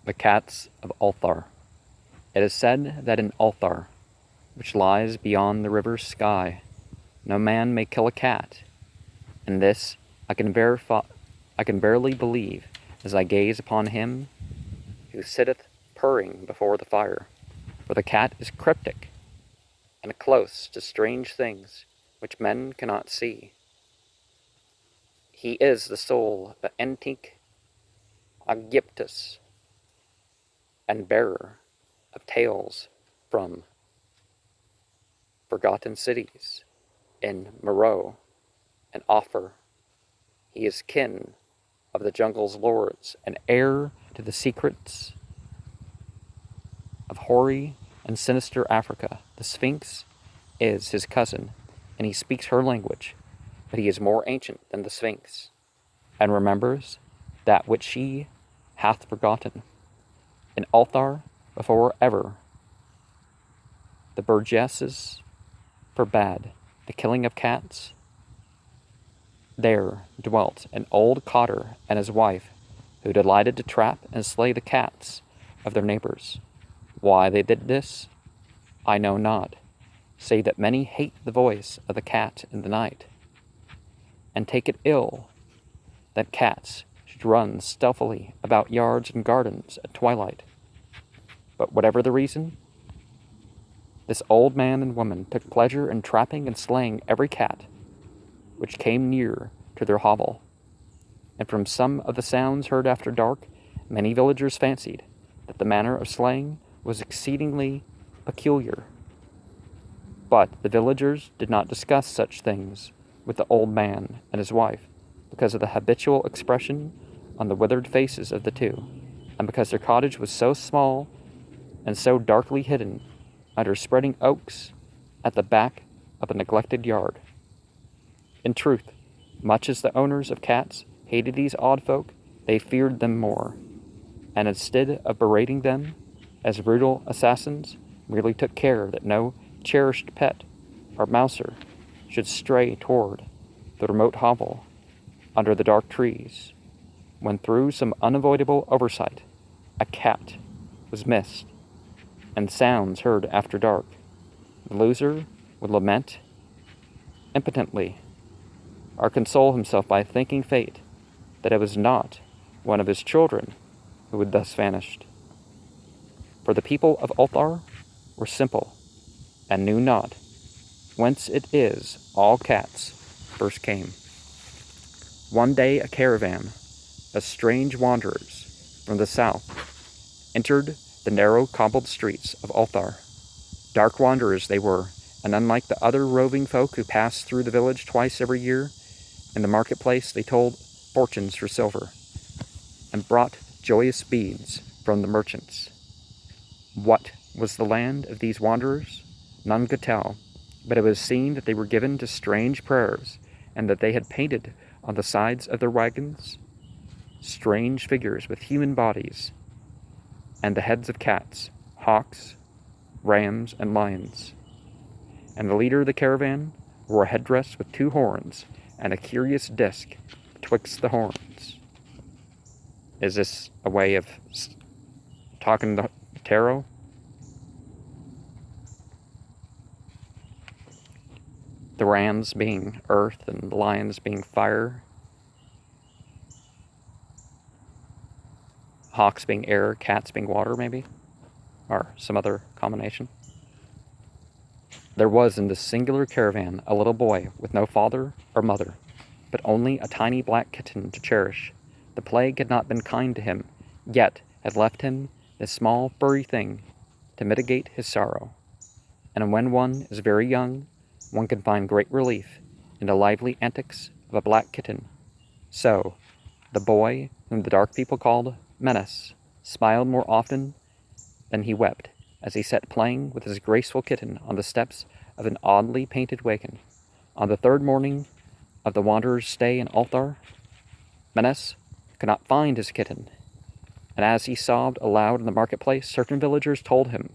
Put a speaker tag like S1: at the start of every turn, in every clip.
S1: The Cats of Ulthar. It is said that in Ulthar, which lies beyond the river's sky, no man may kill a cat, and this I can barely believe as I gaze upon him who sitteth purring before the fire, for the cat is cryptic, and close to strange things which men cannot see. He is the soul of antique Aegyptus, and bearer of tales from forgotten cities in Meroe and Offer. He is kin of the jungle's lords and heir to the secrets of hoary and sinister Africa. The Sphinx is his cousin, and he speaks her language, but he is more ancient than the Sphinx, and remembers that which she hath forgotten. In Ulthar, before ever the burgesses forbade the killing of cats, there dwelt an old cotter and his wife, who delighted to trap and slay the cats of their neighbors. Why they did this, I know not, save that many hate the voice of the cat in the night, and take it ill that cats should run stealthily about yards and gardens at twilight. But whatever the reason, this old man and woman took pleasure in trapping and slaying every cat which came near to their hovel, and from some of the sounds heard after dark, many villagers fancied that the manner of slaying was exceedingly peculiar. But the villagers did not discuss such things with the old man and his wife, because of the habitual expression on the withered faces of the two, and because their cottage was so small and so darkly hidden under spreading oaks at the back of a neglected yard. In truth, much as the owners of cats hated these odd folk, they feared them more, and instead of berating them as brutal assassins, merely took care that no cherished pet or mouser should stray toward the remote hovel under the dark trees, when through some unavoidable oversight a cat was missed, and sounds heard after dark. The loser would lament impotently, or console himself by thanking fate that it was not one of his children who had thus vanished. For the people of Ulthar were simple, and knew not whence it is all cats first came. One day a caravan of strange wanderers from the south entered the narrow cobbled streets of Ulthar. Dark wanderers they were, and unlike the other roving folk who passed through the village twice every year, in the marketplace they told fortunes for silver, and brought joyous beads from the merchants. What was the land of these wanderers? None could tell, but it was seen that they were given to strange prayers, and that they had painted on the sides of their wagons strange figures with human bodies, and the heads of cats, hawks, rams, and lions. And the leader of the caravan wore a headdress with 2 horns, and a curious disc betwixt the horns. Is this a way of talking the tarot? The rams being earth and the lions being fire. Hawks being air, cats being water, maybe? Or some other combination. There was in this singular caravan a little boy with no father or mother, but only a tiny black kitten to cherish. The plague had not been kind to him, yet had left him this small furry thing to mitigate his sorrow. And when one is very young, one can find great relief in the lively antics of a black kitten. So, the boy, whom the dark people called Menace, smiled more often than he wept, as he sat playing with his graceful kitten on the steps of an oddly painted wagon. On the 3rd morning of the wanderer's stay in Ulthar, Menace could not find his kitten, and as he sobbed aloud in the marketplace, certain villagers told him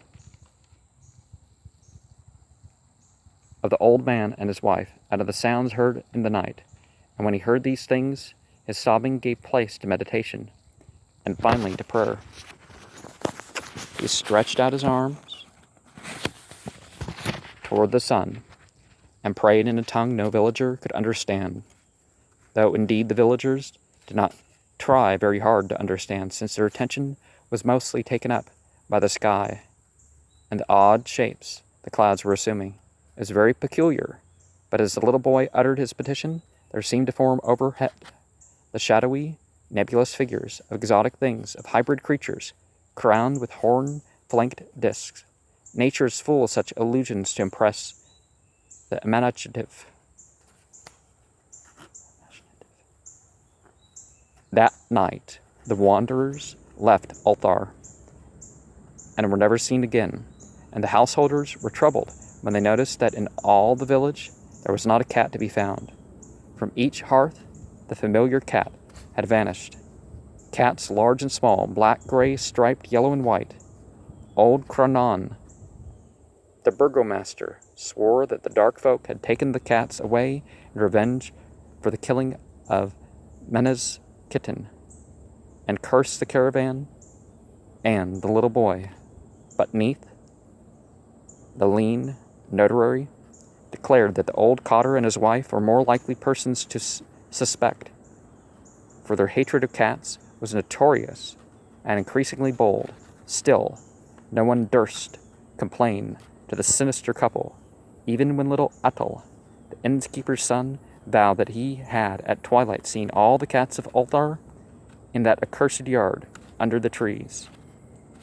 S1: of the old man and his wife, and of the sounds heard in the night. And when he heard these things, his sobbing gave place to meditation, and finally to prayer. He stretched out his arms toward the sun and prayed in a tongue no villager could understand, though indeed the villagers did not try very hard to understand, since their attention was mostly taken up by the sky and the odd shapes the clouds were assuming. It was very peculiar, but as the little boy uttered his petition, there seemed to form overhead the shadowy, nebulous figures of exotic things, of hybrid creatures, crowned with horn-flanked discs. Nature is full of such illusions to impress the imaginative. That night, the wanderers left Ulthar and were never seen again, and the householders were troubled when they noticed that in all the village there was not a cat to be found. From each hearth, the familiar cat had vanished. Cats large and small, black, gray, striped, yellow, and white. Old Cronan, the burgomaster, swore that the dark folk had taken the cats away in revenge for the killing of Mena's kitten, and cursed the caravan and the little boy. But Neath, the lean notary, declared that the old cotter and his wife were more likely persons to suspect, for their hatred of cats was notorious and increasingly bold. Still, no one durst complain to the sinister couple, even when little Atul, the innkeeper's son, vowed that he had at twilight seen all the cats of Ulthar in that accursed yard under the trees,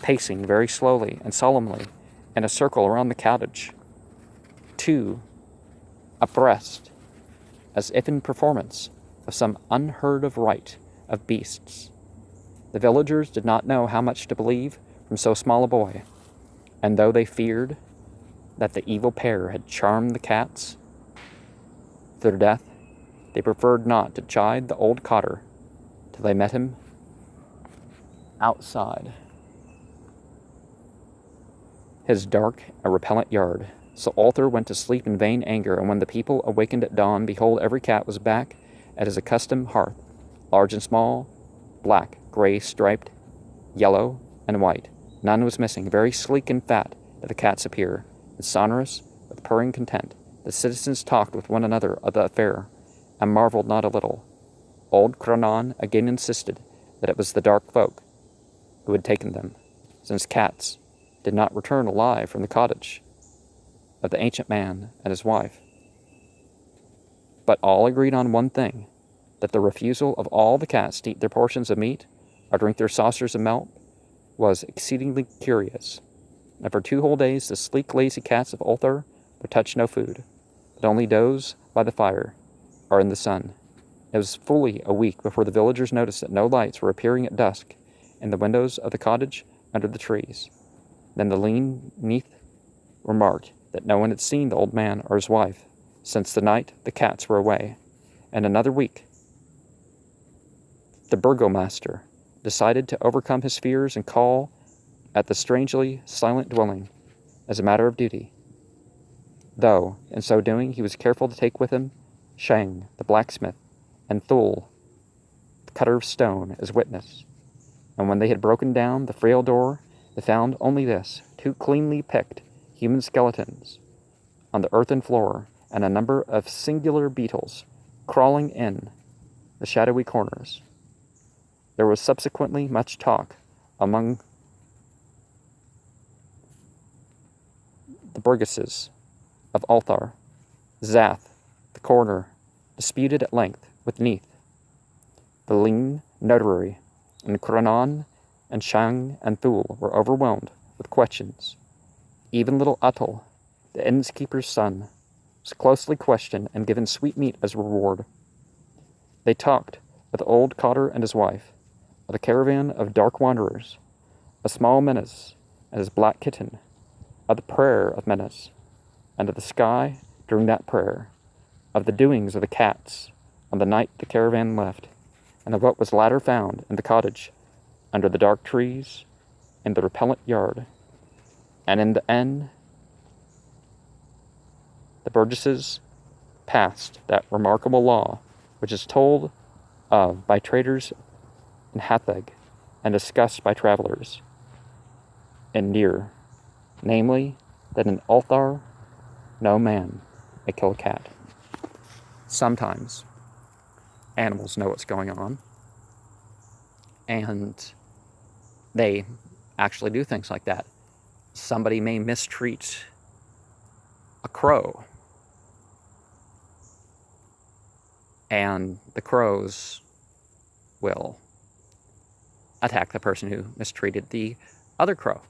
S1: pacing very slowly and solemnly in a circle around the cottage, two abreast, as if in performance of some unheard-of rite of beasts. The villagers did not know how much to believe from so small a boy, and though they feared that the evil pair had charmed the cats to their death, they preferred not to chide the old cotter till they met him outside his dark and repellent yard. So Ulthar went to sleep in vain anger, and when the people awakened at dawn, behold, every cat was back at his accustomed hearth, large and small, black, gray, striped, yellow, and white. None was missing. Very sleek and fat did the cats appear, and sonorous with purring content. The citizens talked with one another of the affair, and marveled not a little. Old Cronan again insisted that it was the dark folk who had taken them, since cats did not return alive from the cottage of the ancient man and his wife. But all agreed on one thing, that the refusal of all the cats to eat their portions of meat or drink their saucers of milk was exceedingly curious. And for 2 whole days the sleek, lazy cats of Ulthar would touch no food, but only doze by the fire or in the sun. It was fully a week before the villagers noticed that no lights were appearing at dusk in the windows of the cottage under the trees. Then the lean Neath remarked that no one had seen the old man or his wife since the night the cats were away. And another week, the burgomaster decided to overcome his fears and call at the strangely silent dwelling as a matter of duty, though in so doing he was careful to take with him Shang, the blacksmith, and Thul, the cutter of stone, as witness. And when they had broken down the frail door, they found only this: 2 cleanly picked human skeletons on the earthen floor, and a number of singular beetles crawling in the shadowy corners. There was subsequently much talk among the burgesses of Ulthar. Zath, the coroner, disputed at length with Neath. The lean notary, and Cronan and Shang and Thul were overwhelmed with questions. Even little Atul, the innkeeper's son, was closely questioned and given sweetmeat as reward. They talked of the old cotter and his wife, of the caravan of dark wanderers, of small Menas and his black kitten, of the prayer of Menas, and of the sky during that prayer, of the doings of the cats on the night the caravan left, and of what was latter found in the cottage under the dark trees in the repellent yard. And in the end, the burgesses passed that remarkable law which is told of by traders in Hatheg and discussed by travelers. in deer, namely, that in Ulthar no man may kill a cat. Sometimes animals know what's going on, and they actually do things like that. Somebody may mistreat a crow, and the crows will attack the person who mistreated the other crow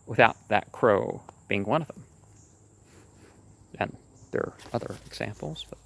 S1: without that crow being one of them. And there are other examples, but